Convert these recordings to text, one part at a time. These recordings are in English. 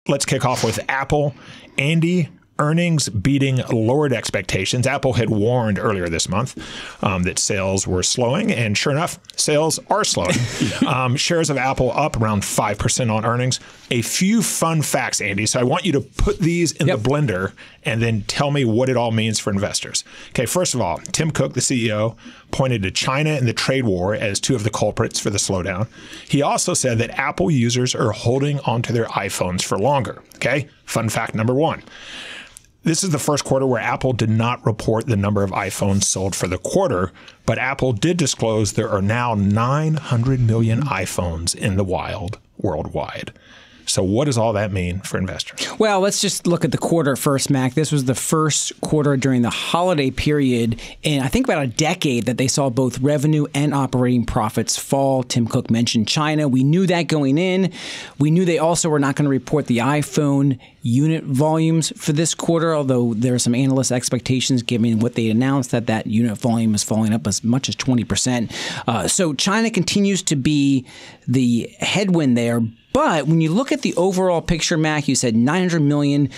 let's kick off with Apple. Andy, earnings beating lowered expectations. Apple had warned earlier this month that sales were slowing, and sure enough, sales are slowing. Shares of Apple up around 5% on earnings. A few fun facts, Andy. So I want you to put these in the blender and then tell me what it all means for investors. Okay, first of all, Tim Cook, the CEO, pointed to China and the trade war as two of the culprits for the slowdown. He also said that Apple users are holding onto their iPhones for longer. Okay, fun fact number one. This is the first quarter where Apple did not report the number of iPhones sold for the quarter, but Apple did disclose there are now 900 million iPhones in the wild worldwide. So what does all that mean for investors? Well, let's just look at the quarter first, Mac. This was the first quarter during the holiday period in, I think, about a decade that they saw both revenue and operating profits fall. Tim Cook mentioned China. We knew that going in. We knew they also were not going to report the iPhone unit volumes for this quarter, although there are some analyst expectations given what they announced that unit volume is falling up as much as 20%. So China continues to be the headwind there. But when you look at the overall picture, Mac, you said 900 million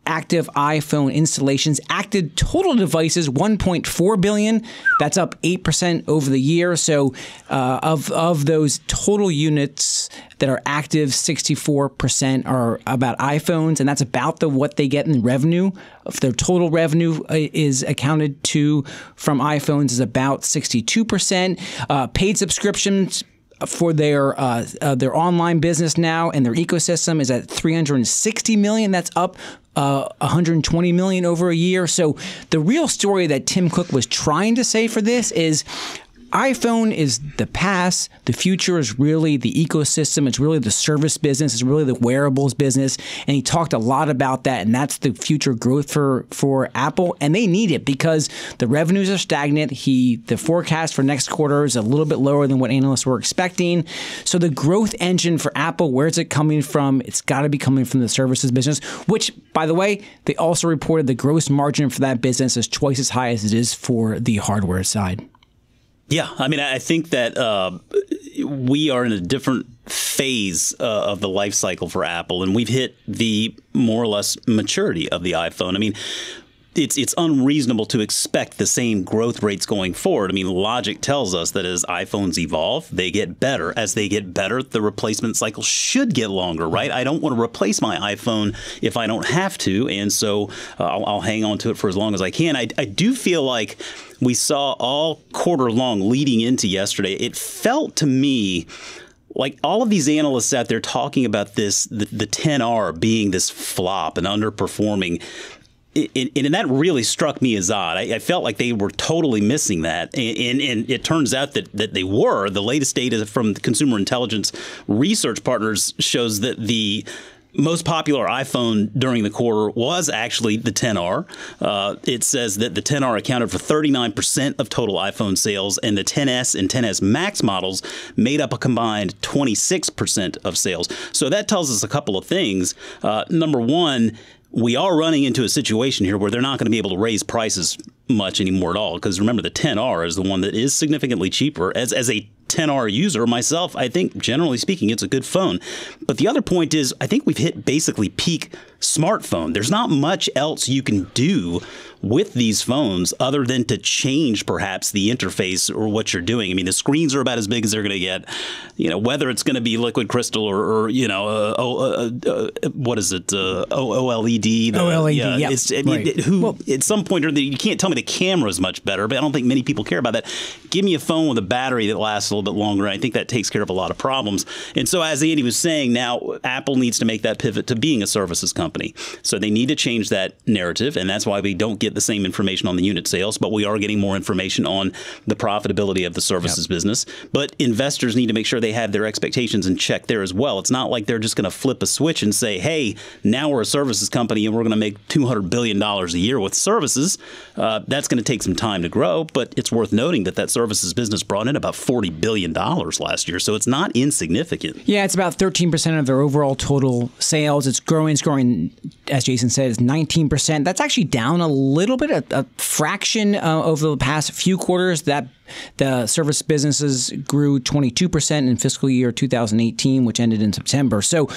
active iPhone installations, active total devices, 1.4 billion. That's up 8% over the year. So of those total units that are active, 64% are about iPhones, and that's about what they get in revenue. If their total revenue is accounted to from iPhones is about 62%. Paid subscriptions for their online business now and their ecosystem is at 360 million. That's up 120 million over a year. So the real story that Tim Cook was trying to say for this is iPhone is the past. The future is really the ecosystem. It's really the service business. It's really the wearables business. And he talked a lot about that. And that's the future growth for Apple. And they need it because the revenues are stagnant. The forecast for next quarter is a little bit lower than what analysts were expecting. So the growth engine for Apple, where's it coming from? It's got to be coming from the services business, which, by the way, they also reported the gross margin for that business is twice as high as it is for the hardware side. Yeah, I mean, I think that we are in a different phase of the life cycle for Apple, and we've hit the more or less maturity of the iPhone. I mean, it's unreasonable to expect the same growth rates going forward. I mean, logic tells us that as iPhones evolve, they get better. As they get better, the replacement cycle should get longer, right? I don't want to replace my iPhone if I don't have to, and so I'll hang on to it for as long as I can. I do feel like we saw all quarter long leading into yesterday. It felt to me like all of these analysts out there talking about this, the 10R being this flop and underperforming. And that really struck me as odd. I felt like they were totally missing that. And it turns out that they were. The latest data from the Consumer Intelligence Research Partners shows that the most popular iPhone during the quarter was actually the 10R. It says that the 10R accounted for 39% of total iPhone sales, and the 10S and 10S Max models made up a combined 26% of sales. So that tells us a couple of things. Number one, we are running into a situation here where they're not going to be able to raise prices much anymore at all. Because remember, the 10R is the one that is significantly cheaper. As a 10R user myself, I think, generally speaking, it's a good phone. But the other point is, I think we've hit basically peak smartphone. There's not much else you can do with these phones other than to change perhaps the interface or what you're doing. I mean, the screens are about as big as they're going to get. You know, whether it's going to be liquid crystal or you know, what is it, OLED? OLED, yeah. At some point, you can't tell me the camera is much better, but I don't think many people care about that. Give me a phone with a battery that lasts a little bit longer. I think that takes care of a lot of problems. And so, as Andy was saying, now Apple needs to make that pivot to being a services company. So they need to change that narrative, and that's why we don't get the same information on the unit sales, but we are getting more information on the profitability of the services business. But investors need to make sure they have their expectations in check there as well. It's not like they're just going to flip a switch and say, hey, now we're a services company and we're going to make $200 billion a year with services. That's going to take some time to grow, but it's worth noting that services business brought in about $40 billion last year, so it's not insignificant. Yeah, it's about 13% of their overall total sales. It's growing, as Jason said, it's 19%. That's actually down a little bit, a fraction over the past few quarters. That the service businesses grew 22% in fiscal year 2018, which ended in September. So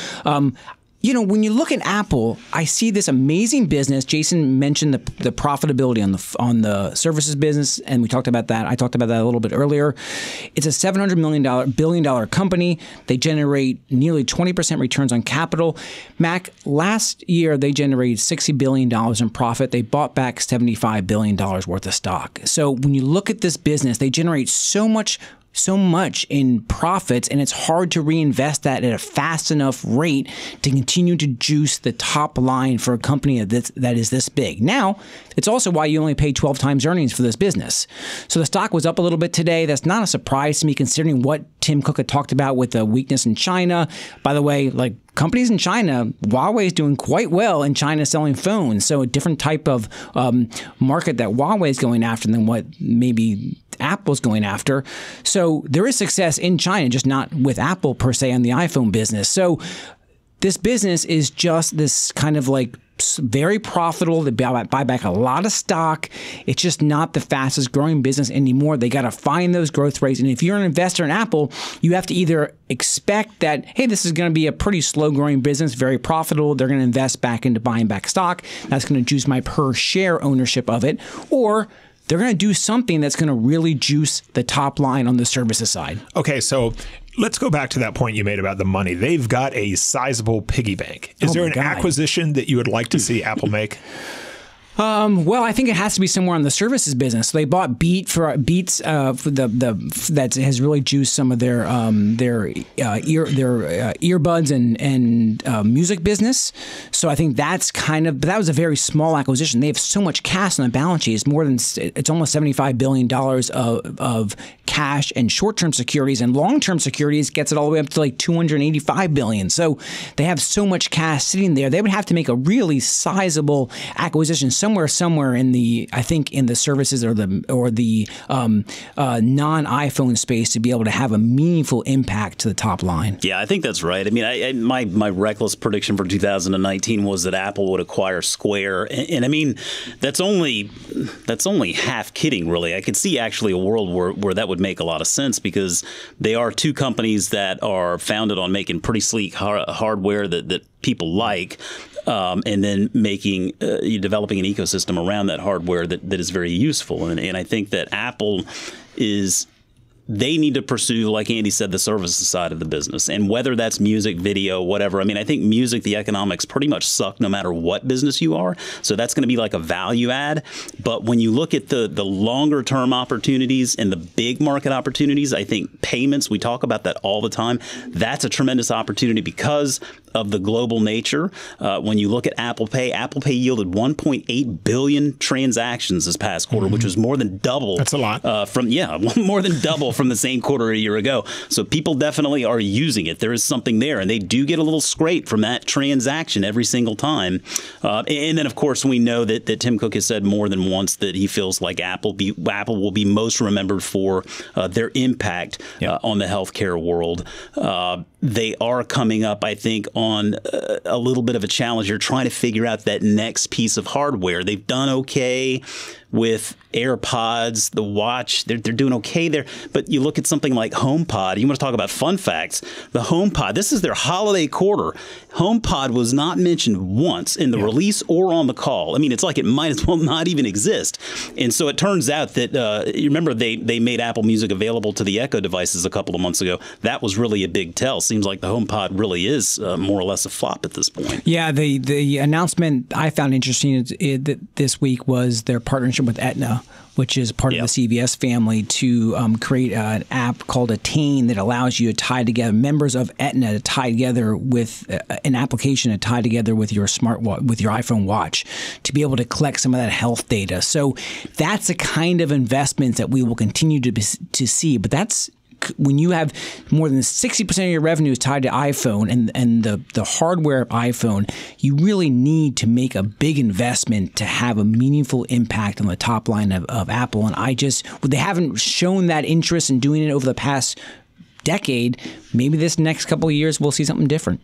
when you look at Apple, I see this amazing business. Jason mentioned the profitability on the services business, and we talked about that. I talked about that a little bit earlier. It's a $700 billion company. They generate nearly 20% returns on capital. Mac, last year they generated $60 billion in profit. They bought back $75 billion worth of stock. So when you look at this business, they generate so much in profits, and it's hard to reinvest that at a fast enough rate to continue to juice the top line for a company that is this big. Now, it's also why you only pay 12 times earnings for this business. So the stock was up a little bit today. That's not a surprise to me considering what Tim Cook had talked about with the weakness in China. By the way, like companies in China, Huawei is doing quite well in China selling phones. So a different type of market that Huawei is going after than what maybe Apple's going after. So there is success in China, just not with Apple per se on the iPhone business. So this business is just this kind of like very profitable. They buy back a lot of stock. It's just not the fastest growing business anymore. They got to find those growth rates. And if you're an investor in Apple, you have to either expect that, hey, this is going to be a pretty slow growing business, very profitable. They're going to invest back into buying back stock. That's going to juice my per share ownership of it. Or they're going to do something that's going to really juice the top line on the services side. Okay, so let's go back to that point you made about the money. They've got a sizable piggy bank. Is there an acquisition that you would like to see Apple make? Well, I think it has to be somewhere on the services business. So they bought Beats for that has really juiced some of their earbuds and music business. So I think that's but that was a very small acquisition. They have so much cash on the balance sheet. It's almost $75 billion of cash and short-term securities, and long-term securities gets it all the way up to like $285 billion. So they have so much cash sitting there. They would have to make a really sizable acquisition somewhere in the services or the non-iPhone space to be able to have a meaningful impact to the top line. Yeah, I think that's right. I mean, my reckless prediction for 2019 was that Apple would acquire Square, and I mean that's only half kidding, really. I could see actually a world where that would make a lot of sense, because they are two companies that are founded on making pretty sleek hardware that people like. And then developing an ecosystem around that hardware that is very useful. And I think that Apple they need to pursue, like Andy said, the services side of the business. And whether that's music, video, whatever. I mean, I think music, the economics pretty much suck no matter what business you are. So that's going to be like a value add. But when you look at the longer term opportunities and the big market opportunities, I think payments, we talk about that all the time. That's a tremendous opportunity because of the global nature. When you look at Apple Pay yielded 1.8 billion transactions this past quarter, which was more than double. That's a lot. More than double from the same quarter a year ago. So people definitely are using it. There is something there, and they do get a little scrape from that transaction every single time. And then, of course, we know that Tim Cook has said more than once that he feels like Apple will be most remembered for their impact on the healthcare world. They are coming up, I think, on a little bit of a challenge. You're trying to figure out that next piece of hardware. They've done okay with AirPods, the watch. They're doing okay there. But you look at something like HomePod. You want to talk about fun facts. The HomePod, this is their holiday quarter. HomePod was not mentioned once in the release or on the call. I mean, it's like it might as well not even exist. And so it turns out that, you remember they made Apple Music available to the Echo devices a couple of months ago. That was really a big tell. Seems like the HomePod really is more or less a flop at this point. Yeah, the announcement I found interesting this week was their partnership with Aetna, which is part of the CVS family, to create an app called Attain that allows you to tie together members of Aetna to tie together with an application to tie together with your with your iPhone watch to be able to collect some of that health data. So that's the kind of investments that we will continue to see. But that's when you have more than 60% of your revenue is tied to iPhone and the hardware of iPhone, you really need to make a big investment to have a meaningful impact on the top line of Apple. And they haven't shown that interest in doing it over the past decade. Maybe this next couple of years we'll see something different.